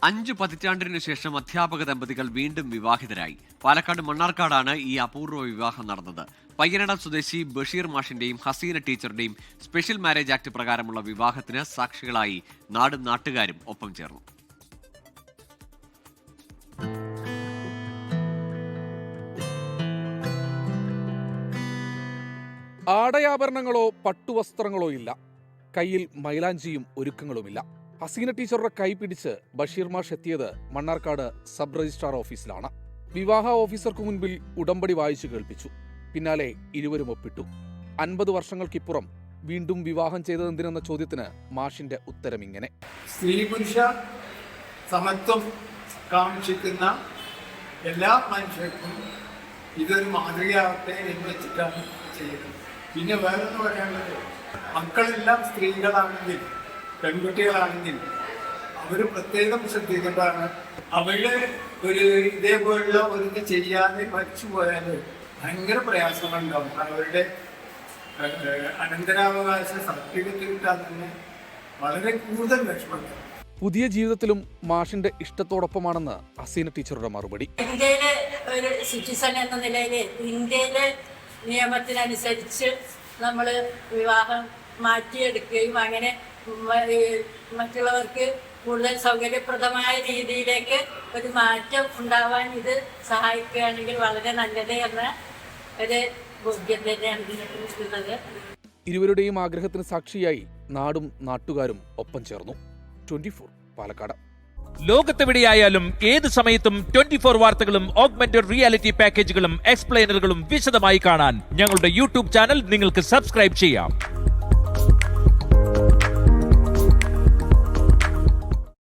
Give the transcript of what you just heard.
5 പതിറ്റാണ്ടിനു ശേഷം അധ്യാപക ദമ്പതികൾ വീണ്ടും വിവാഹിതരായി. പാലക്കാട് മണ്ണാർക്കാടാണ് ഈ അപൂർവ വിവാഹം നടന്നത്. പയ്യനട സ്വദേശി ബഷീർ മാഷിന്റെയും ഹസീന ടീച്ചറുടെയും സ്പെഷ്യൽ മാരേജ് ആക്ട് പ്രകാരമുള്ള വിവാഹത്തിന് സാക്ഷികളായി നാടും നാട്ടുകാരും ഒപ്പം ചേർന്നു. ആടയാഭരണങ്ങളോ പട്ടുവസ്ത്രങ്ങളോ ഇല്ല. കയ്യിൽ മൈലാഞ്ചിയും ഒരുക്കങ്ങളുമില്ല. ഹസീന ടീച്ചറുടെ കൈ പിടിച്ച് ബഷീർ മാഷ് എത്തിയത് മണ്ണാർക്കാട് സബ് രജിസ്ട്രാർ ഓഫീസിലാണ്. വിവാഹ ഓഫീസർക്ക് മുൻപിൽ ഉടമ്പടി വായിച്ചു കേൾപ്പിച്ചു. പിന്നാലെ ഇരുവരും ഒപ്പിട്ടു. 50 വർഷങ്ങൾക്കിപ്പുറം വീണ്ടും വിവാഹം ചെയ്തതെന്തിനെന്ന ചോദ്യത്തിന് മാഷിന്റെ ഉത്തരം ഇങ്ങനെ: സ്ത്രീ പുരുഷ സമത്വം കാക്ഷിക്കുന്ന എല്ലാ മനുഷ്യർക്കും ഇതൊരു മാതൃകയാവട്ടെ എന്ന് വെച്ചിട്ടാണ് ചെയ്യുന്നത്. പിന്നെ വേറൊന്ന് പറയാനുള്ളത്, മക്കളെല്ലാം സ്ത്രീകളാണെങ്കിൽ പെൺകുട്ടികളാണെങ്കിൽ അവർ പ്രത്യേകം ശ്രദ്ധിക്കേണ്ടതാണ്. അവര് ഇതേപോലുള്ള ഒരു ചെയ്യാതെ മരിച്ചു പോയാൽ ഭയങ്കര പ്രയാസങ്ങളുണ്ടാവും. അവരുടെ അനന്തരാവകാശ സർട്ടിഫിക്കറ്റ് കിട്ടാൻ തന്നെ വളരെ കൂടുതൽ വിഷമമുണ്ടാവും. പുതിയ ജീവിതത്തിലും മാഷിന്റെ ഇഷ്ടത്തോടൊപ്പമാണെന്ന് ഹസീന ടീച്ചറുടെ മറുപടി: ഇന്ത്യയിലെ ഒരു സിറ്റിസൺ എന്ന നിലയിൽ ഇന്ത്യയിലെ നിയമത്തിനനുസരിച്ച് നമ്മൾ വിവാഹം മാറ്റിയെടുക്കുകയും അങ്ങനെ മറ്റുള്ളവർക്ക് കൂടുതൽ സൗകര്യപ്രദമായ രീതിയിലേക്ക് ഒരു മാറ്റം ഉണ്ടാവാൻ ഇത് സഹായിക്കുകയാണെങ്കിൽ വളരെ നല്ലത് എന്ന ഒരു ബോധ്യം തന്നെയാണ് ഇതിനെക്കുറിച്ചുള്ളത്. ഇരുവരുടെയും ആഗ്രഹത്തിന് സാക്ഷിയായി നാടും നാട്ടുകാരും ഒപ്പം ചേർന്നു. 24 പാലക്കാട്. ലോകത്തെവിടെയായാലും ഏത് സമയത്തും 24 വാർത്തകളും ഓഗ്മെന്റഡ് റിയാലിറ്റി പാക്കേജുകളും എക്സ്പ്ലെയിനറുകളും വിശദമായി കാണാൻ ഞങ്ങളുടെ യൂട്യൂബ് ചാനൽ നിങ്ങൾക്ക് സബ്സ്ക്രൈബ് ചെയ്യാം.